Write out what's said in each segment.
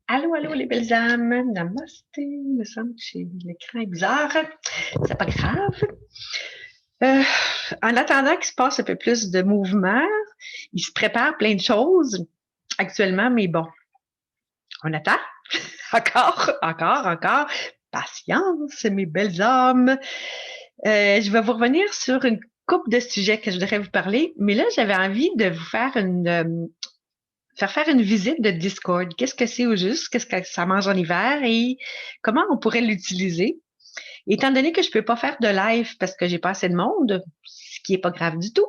Allô, allô, les belles âmes. Namasté. Il me semble que l'écran est bizarre. C'est pas grave. Euh, En attendant qu'il se passe un peu plus de mouvement, il se prépare plein de choses actuellement, mais bon, on attend. Encore, encore, encore. Patience, mes belles âmes. Je vais vous revenir sur une couple de sujets que je voudrais vous parler, mais là, j'avais envie de vous faire une visite de Discord. Qu'est-ce que c'est au juste? Qu'est-ce que ça mange en hiver et comment on pourrait l'utiliser? Étant donné que je peux pas faire de live parce que j'ai pas assez de monde, ce qui est pas grave du tout,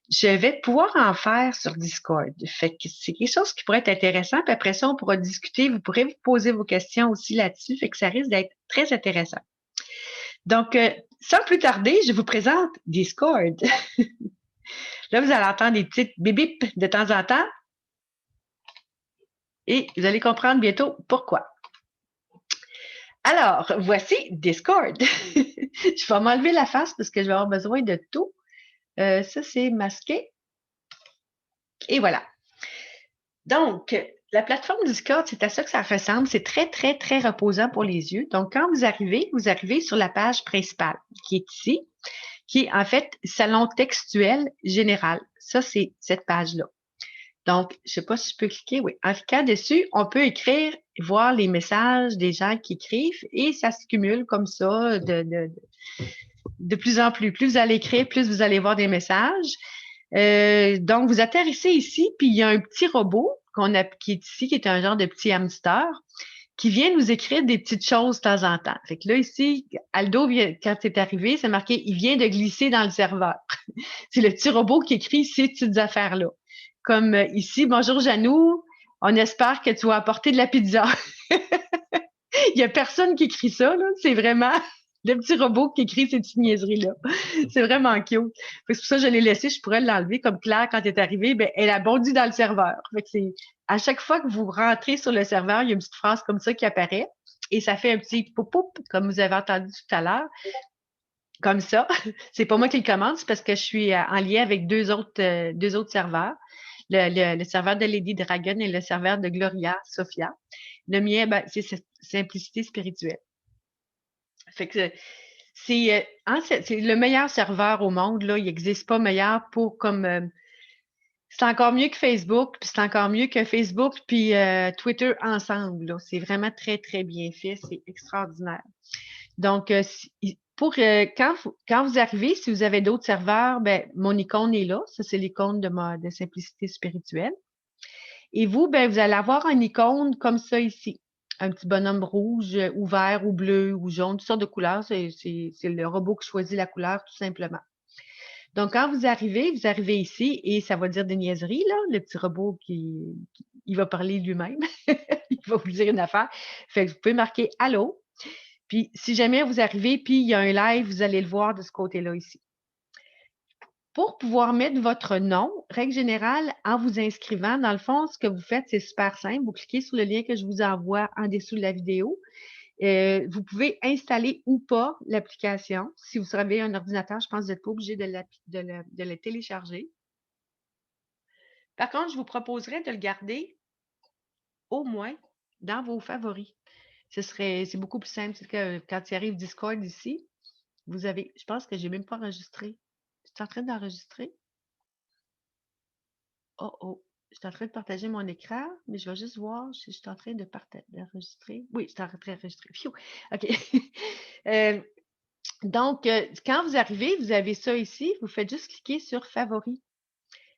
je vais pouvoir en faire sur Discord. Fait que c'est quelque chose qui pourrait être intéressant. Puis après ça, on pourra discuter. Vous pourrez vous poser vos questions aussi là-dessus. Fait que ça risque d'être très intéressant. Donc, sans plus tarder, je vous présente Discord. Là, vous allez entendre des petites bip de temps en temps et vous allez comprendre bientôt pourquoi. Alors, voici Discord. Je vais m'enlever la face parce que je vais avoir besoin de tout. Ça, c'est masqué. Et voilà. Donc, la plateforme Discord, c'est à ça que ça ressemble. C'est très, très, très reposant pour les yeux. Donc, quand vous arrivez sur la page principale qui est ici, qui est en fait Salon textuel général. Ça, c'est cette page-là. Donc, je ne sais pas si je peux cliquer. Oui. En cliquant dessus, on peut écrire, voir les messages des gens qui écrivent et ça se cumule comme ça de plus en plus. Plus vous allez écrire, plus vous allez voir des messages. Donc, vous atterrissez ici, puis il y a un petit robot qui est ici, qui est un genre de petit hamster, qui vient nous écrire des petites choses de temps en temps. Fait que là, ici, Aldo, quand c'est arrivé, c'est marqué, il vient de glisser dans le serveur. C'est le petit robot qui écrit ces petites affaires-là. Comme ici, bonjour Janou, on espère que tu vas apporter de la pizza. Il y a personne qui écrit ça, là. C'est vraiment le petit robot qui écrit ces petites niaiseries-là. C'est vraiment cute. C'est pour ça que je l'ai laissé. Je pourrais l'enlever comme Claire, quand elle est arrivée, ben, elle a bondi dans le serveur. Fait que c'est, à chaque fois que vous rentrez sur le serveur, il y a une petite phrase comme ça qui apparaît. Et ça fait un petit poup comme vous avez entendu tout à l'heure. Comme ça. C'est pas moi qui le commande, c'est parce que je suis en lien avec deux autres serveurs. Le serveur de Lady Dragon et le serveur de Gloria Sophia. Le mien, ben, c'est simplicité spirituelle. Fait que c'est le meilleur serveur au monde, là. Il n'existe pas meilleur pour comme c'est encore mieux que Facebook, puis c'est encore mieux que Facebook puis Twitter ensemble, là. C'est vraiment très, très bien fait. C'est extraordinaire. Donc, quand vous arrivez, si vous avez d'autres serveurs, ben, mon icône est là. Ça, c'est l'icône de simplicité spirituelle. Et vous, ben, vous allez avoir une icône comme ça ici. Un petit bonhomme rouge ou vert ou bleu ou jaune, toutes sortes de couleurs. C'est le robot qui choisit la couleur, tout simplement. Donc, quand vous arrivez ici et ça va dire des niaiseries, là, le petit robot il va parler lui-même. Il va vous dire une affaire. Fait que vous pouvez marquer Allô. Puis, si jamais vous arrivez, puis il y a un live, vous allez le voir de ce côté-là ici. Pour pouvoir mettre votre nom, règle générale, en vous inscrivant, dans le fond, ce que vous faites, c'est super simple. Vous cliquez sur le lien que je vous envoie en dessous de la vidéo. Vous pouvez installer ou pas l'application. Si vous avez un ordinateur, je pense que vous n'êtes pas obligé de le télécharger. Par contre, je vous proposerais de le garder au moins dans vos favoris. C'est beaucoup plus simple. C'est que quand il arrive Discord ici, je pense que j'ai même pas enregistré. Je suis en train d'enregistrer. Oh, oh. Je suis en train de partager mon écran, mais je vais juste voir si je suis en train d'enregistrer. Oui, je suis en train d'enregistrer. Phew. OK. Donc, quand vous arrivez, vous avez ça ici. Vous faites juste cliquer sur Favoris.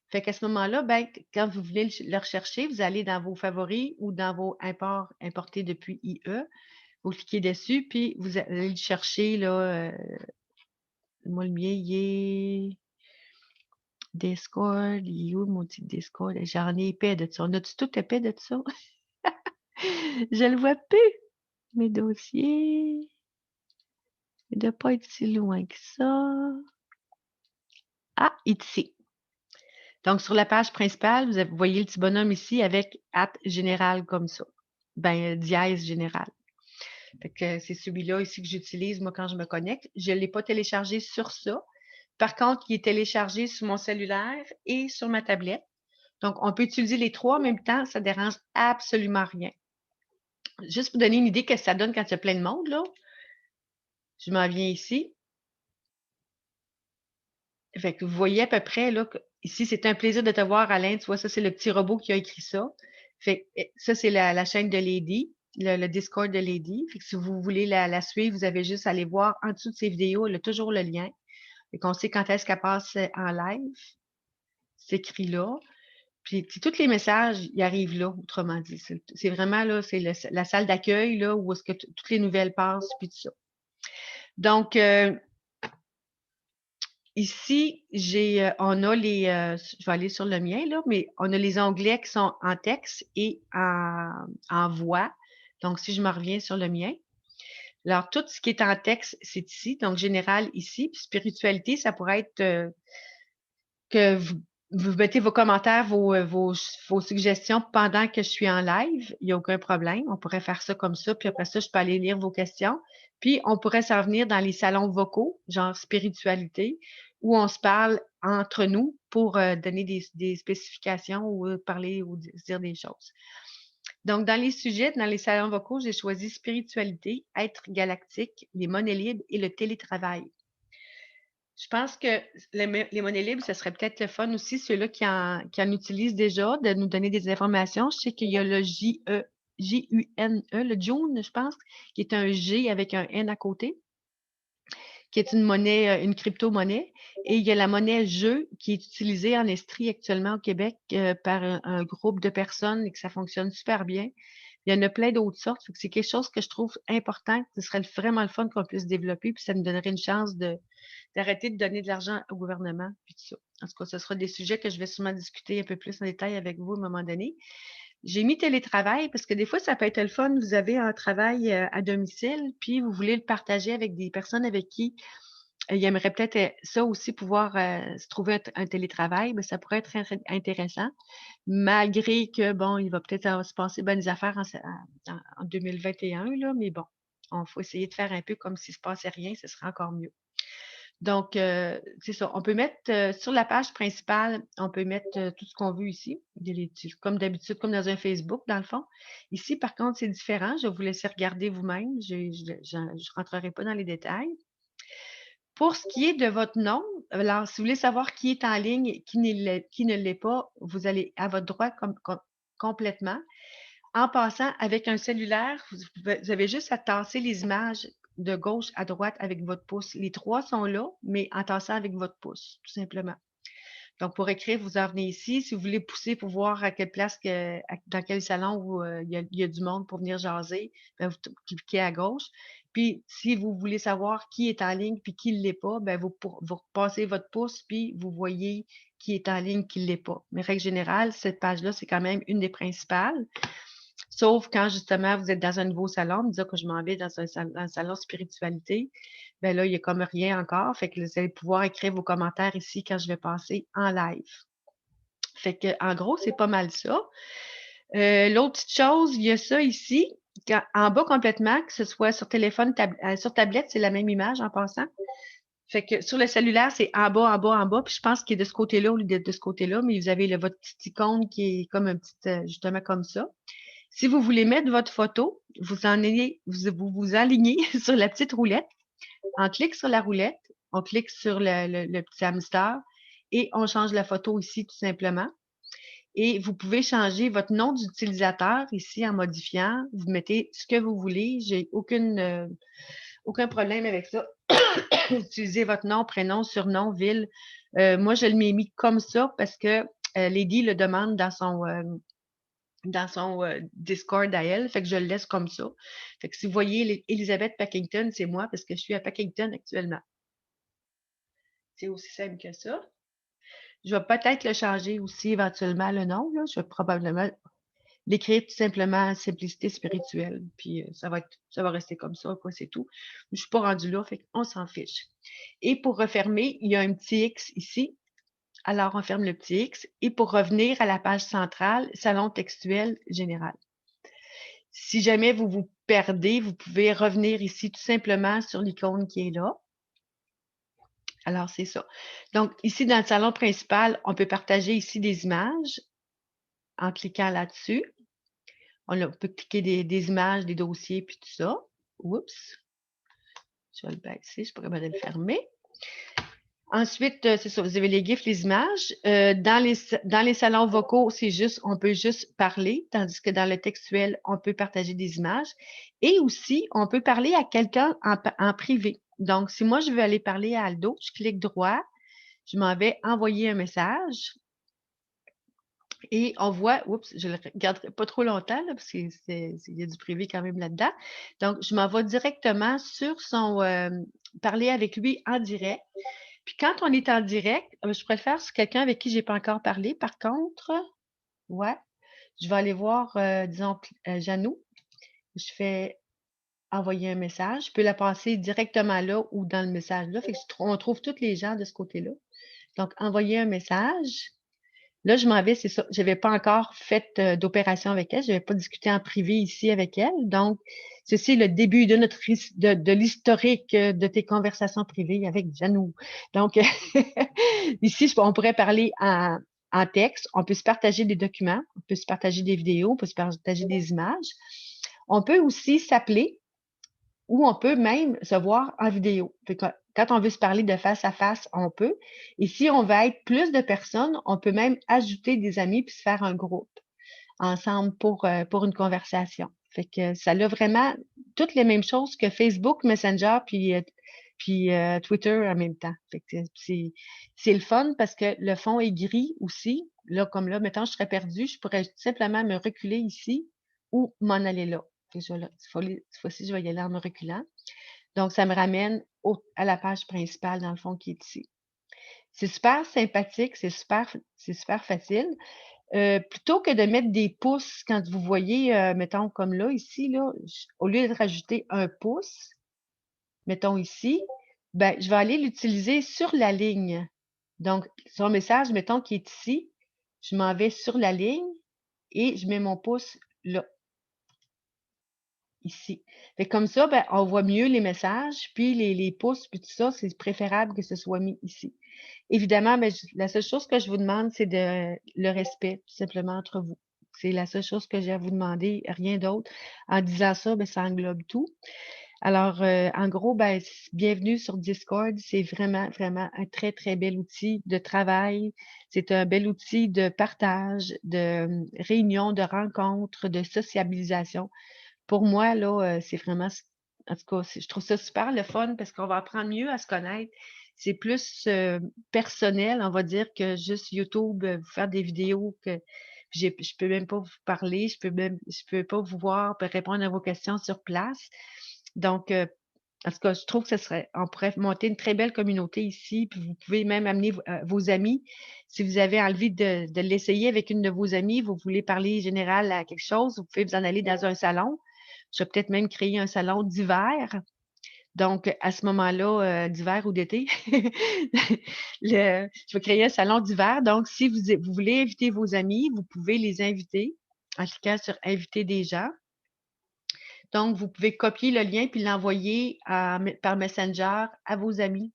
Fait qu'à ce moment-là, ben, quand vous voulez le rechercher, vous allez dans vos favoris ou dans vos importés depuis IE. Vous cliquez dessus, puis vous allez le chercher, là. Moi, le mien, il est Discord. Il est où mon petit Discord? J'en ai épais de ça. On a-tu tout épais de ça? Je le vois plus. Mes dossiers. Il ne doit pas être si loin que ça. Ah, ici. Donc, sur la page principale, vous voyez le petit bonhomme ici avec @général comme ça. Ben, dièse général. Fait que c'est celui-là ici que j'utilise, moi, quand je me connecte. Je ne l'ai pas téléchargé sur ça. Par contre, il est téléchargé sur mon cellulaire et sur ma tablette. Donc, on peut utiliser les trois en même temps. Ça ne dérange absolument rien. Juste pour donner une idée que ça donne quand il y a plein de monde, là. Je m'en viens ici. Fait que vous voyez à peu près, là, ici, c'est un plaisir de te voir, Alain. Tu vois, ça, c'est le petit robot qui a écrit ça. Fait que, ça, c'est la chaîne de Lady, le Discord de Lady. Fait que si vous voulez la suivre, vous avez juste à aller voir en dessous de ses vidéos. Elle a toujours le lien. Fait qu'on sait quand est-ce qu'elle passe en live. C'est écrit là. Puis tous les messages, ils arrivent là, autrement dit. C'est vraiment là, c'est la salle d'accueil, là, où est-ce que toutes les nouvelles passent, puis tout ça. Donc, ici, on a je vais aller sur le mien, là, mais on a les onglets qui sont en texte et en voix. Donc, si je me reviens sur le mien. Alors, tout ce qui est en texte, c'est ici. Donc, général ici. Puis spiritualité, ça pourrait être que vous mettez vos commentaires, vos suggestions pendant que je suis en live. Il n'y a aucun problème. On pourrait faire ça comme ça. Puis après ça, je peux aller lire vos questions. Puis on pourrait s'en venir dans les salons vocaux, genre spiritualité, où on se parle entre nous pour donner des spécifications ou parler ou dire des choses. Donc, dans les sujets, dans les salons vocaux, j'ai choisi spiritualité, être galactique, les monnaies libres et le télétravail. Je pense que les monnaies libres, ce serait peut-être le fun aussi, ceux-là qui en utilisent déjà, de nous donner des informations. Je sais qu'il y a le J-U-N-E, le June, je pense, qui est un G avec un N à côté, qui est une monnaie, une crypto-monnaie. Et il y a la monnaie jeu qui est utilisée en Estrie actuellement au Québec par un groupe de personnes et que ça fonctionne super bien. Il y en a plein d'autres sortes. C'est quelque chose que je trouve important. Ce serait vraiment le fun qu'on puisse développer, puis ça nous donnerait une chance d'arrêter de donner de l'argent au gouvernement, puis tout ça. En tout cas, ce sera des sujets que je vais sûrement discuter un peu plus en détail avec vous à un moment donné. J'ai mis télétravail parce que des fois, ça peut être le fun. Vous avez un travail à domicile, puis vous voulez le partager avec des personnes avec qui ils aimeraient peut-être ça aussi pouvoir se trouver un télétravail. Bien, ça pourrait être intéressant, malgré que, bon, il va peut-être se passer bonnes affaires en 2021, là, mais bon, il faut essayer de faire un peu comme s'il ne se passait rien, ce serait encore mieux. Donc, c'est ça. On peut mettre sur la page principale, on peut mettre tout ce qu'on veut ici, comme d'habitude, comme dans un Facebook, dans le fond. Ici, par contre, c'est différent. Je vais vous laisser regarder vous-même. Je ne rentrerai pas dans les détails. Pour ce qui est de votre nom, alors, si vous voulez savoir qui est en ligne et qui ne l'est pas, vous allez à votre droit complètement. En passant, avec un cellulaire, vous avez juste à tasser les images de gauche à droite avec votre pouce. Les trois sont là, mais en tassant avec votre pouce, tout simplement. Donc, pour écrire, vous en venez ici. Si vous voulez pousser pour voir à quelle place, dans quel salon où il y a du monde pour venir jaser, ben, vous cliquez à gauche. Puis, si vous voulez savoir qui est en ligne puis qui ne l'est pas, ben, vous repassez votre pouce puis vous voyez qui est en ligne, qui ne l'est pas. Mais règle générale, cette page-là, c'est quand même une des principales. Sauf quand justement vous êtes dans un nouveau salon, disons que je m'en vais dans un salon spiritualité, ben là, il n'y a comme rien encore. Fait que vous allez pouvoir écrire vos commentaires ici quand je vais passer en live. Fait que, en gros, c'est pas mal ça. L'autre petite chose, il y a ça ici. En bas complètement, que ce soit sur téléphone, sur tablette, c'est la même image en passant. Fait que sur le cellulaire, c'est en bas, en bas, en bas. Puis je pense qu'il est de ce côté-là au lieu d'être de ce côté-là, mais vous avez votre petite icône qui est comme un petit, justement comme ça. Si vous voulez mettre votre photo, vous alignez sur la petite roulette. On clique sur la roulette, on clique sur le petit hamster et on change la photo ici tout simplement. Et vous pouvez changer votre nom d'utilisateur ici en modifiant. Vous mettez ce que vous voulez. J'ai aucun problème avec ça. Utilisez votre nom, prénom, surnom, ville. Moi, je l'ai mis comme ça parce que Lady le demande dans son Discord à elle. Fait que je le laisse comme ça. Fait que si vous voyez Elisabeth Packington, c'est moi parce que je suis à Packington actuellement. C'est aussi simple que ça. Je vais peut-être le changer aussi éventuellement le nom. Là. Je vais probablement l'écrire tout simplement simplicité spirituelle. Puis ça va rester comme ça, quoi, c'est tout. Je ne suis pas rendue là, fait qu'on s'en fiche. Et pour refermer, il y a un petit X ici. Alors, on ferme le petit X. Et pour revenir à la page centrale, salon textuel général. Si jamais vous vous perdez, vous pouvez revenir ici tout simplement sur l'icône qui est là. Alors, c'est ça. Donc, ici, dans le salon principal, on peut partager ici des images en cliquant là-dessus. On peut cliquer des images, des dossiers, puis tout ça. Oups, je vais le baisser, je ne suis pas capable de le fermer. Ensuite, c'est ça, vous avez les GIFs, les images. Dans les salons vocaux, on peut juste parler, tandis que dans le textuel, on peut partager des images. Et aussi, on peut parler à quelqu'un en privé. Donc, si moi, je veux aller parler à Aldo, je clique droit, je m'en vais envoyer un message. Et on voit, oups, je ne le regarderai pas trop longtemps, là, parce qu'il y a du privé quand même là-dedans. Donc, je m'en vais directement sur son parler avec lui en direct. Puis quand on est en direct, je pourrais le faire sur quelqu'un avec qui je n'ai pas encore parlé. Par contre, ouais, je vais aller voir, disons, Janou. Je fais envoyer un message. Je peux la passer directement là ou dans le message là. Fait que on trouve tous les gens de ce côté-là. Donc, envoyer un message. Là, je m'en vais, c'est ça. Je n'avais pas encore fait d'opération avec elle. Je n'avais pas discuté en privé ici avec elle. Donc, ceci est le début de de l'historique de tes conversations privées avec Janou. Donc, ici, on pourrait parler en texte. On peut se partager des documents. On peut se partager des vidéos. On peut se partager des images. On peut aussi s'appeler ou on peut même se voir en vidéo. Quand on veut se parler de face à face, on peut. Et si on veut être plus de personnes, on peut même ajouter des amis puis se faire un groupe ensemble pour une conversation. Fait que ça a vraiment toutes les mêmes choses que Facebook, Messenger puis Twitter en même temps. Fait que c'est le fun parce que le fond est gris aussi. Là, comme là, mettons, je serais perdue, je pourrais simplement me reculer ici ou m'en aller là. Cette fois-ci, je vais y aller en me reculant. Donc, ça me ramène à la page principale, dans le fond, qui est ici. C'est super sympathique, c'est super facile. Plutôt que de mettre des pouces, quand vous voyez, mettons comme là, ici, là, au lieu de rajouter un pouce, mettons ici, ben, je vais aller l'utiliser sur la ligne. Donc, son message, mettons, qui est ici, je m'en vais sur la ligne et je mets mon pouce là. Ici. Fait comme ça, ben, on voit mieux les messages, puis les pouces, puis tout ça, c'est préférable que ce soit mis ici. Évidemment, ben, la seule chose que je vous demande, c'est le respect, tout simplement, entre vous. C'est la seule chose que j'ai à vous demander, rien d'autre. En disant ça, ben, ça englobe tout. Alors, en gros, ben, bienvenue sur Discord. C'est vraiment, vraiment un très, très bel outil de travail. C'est un bel outil de partage, de réunion, de rencontre, de sociabilisation. Pour moi, là, c'est vraiment en tout cas, je trouve ça super le fun parce qu'on va apprendre mieux à se connaître. C'est plus, personnel, on va dire, que juste YouTube, vous faire des vidéos que je peux même pas vous parler, je peux pas vous voir, puis répondre à vos questions sur place. Donc, en tout cas, je trouve que on pourrait monter une très belle communauté ici, puis vous pouvez même amener vos amis. Si vous avez envie de l'essayer avec une de vos amies, vous voulez parler général à quelque chose, vous pouvez vous en aller dans un salon. Je vais peut-être même créer un salon d'hiver. Donc, à ce moment-là, d'hiver ou d'été, je vais créer un salon d'hiver. Donc, si vous voulez inviter vos amis, vous pouvez les inviter en cliquant sur Inviter des gens. Donc, vous pouvez copier le lien puis l'envoyer par Messenger à vos amis.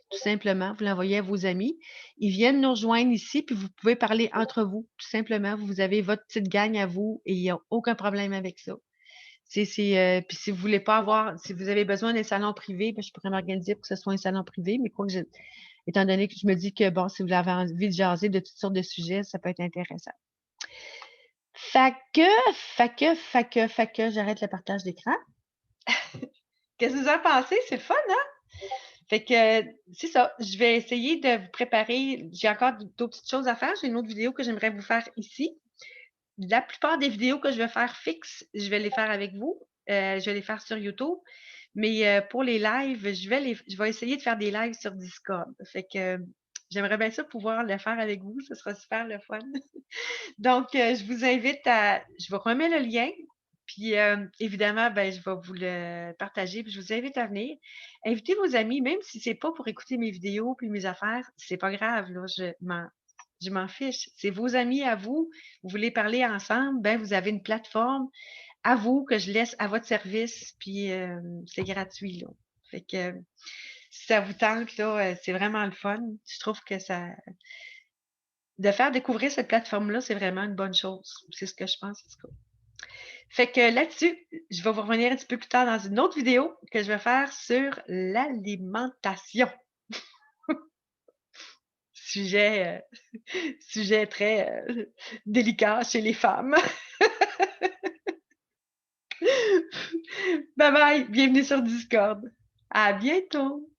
Tout simplement, vous l'envoyez à vos amis. Ils viennent nous rejoindre ici, puis vous pouvez parler entre vous. Tout simplement, vous avez votre petite gang à vous et il n'y a aucun problème avec ça. Puis si vous voulez pas si vous avez besoin d'un salon privé, ben, je pourrais m'organiser pour que ce soit un salon privé, mais étant donné que je me dis que, bon, si vous avez envie de jaser de toutes sortes de sujets, ça peut être intéressant. Fait que, j'arrête le partage d'écran. Qu'est-ce que vous en pensez? C'est le fun, hein? Fait que, c'est ça. Je vais essayer de vous préparer. J'ai encore d'autres petites choses à faire. J'ai une autre vidéo que j'aimerais vous faire ici. La plupart des vidéos que je vais faire fixes, je vais les faire avec vous. Je vais les faire sur YouTube. Mais pour les lives, je vais essayer de faire des lives sur Discord. Fait que j'aimerais bien ça pouvoir le faire avec vous. Ce sera super le fun. Donc, je vous invite je vous remets le lien. Puis, évidemment, ben, je vais vous le partager. Puis, je vous invite à venir. Invitez vos amis, même si c'est pas pour écouter mes vidéos puis mes affaires, c'est pas grave, là. Je m'en fiche. C'est vos amis à vous. Vous voulez parler ensemble, ben, vous avez une plateforme à vous que je laisse à votre service. Puis, c'est gratuit, là. Fait que, si ça vous tente, là, c'est vraiment le fun. Je trouve que de faire découvrir cette plateforme-là, c'est vraiment une bonne chose. C'est ce que je pense, en tout cas. Fait que là-dessus, je vais vous revenir un petit peu plus tard dans une autre vidéo que je vais faire sur l'alimentation. Sujet, sujet très délicat chez les femmes. Bye bye, bienvenue sur Discord. À bientôt.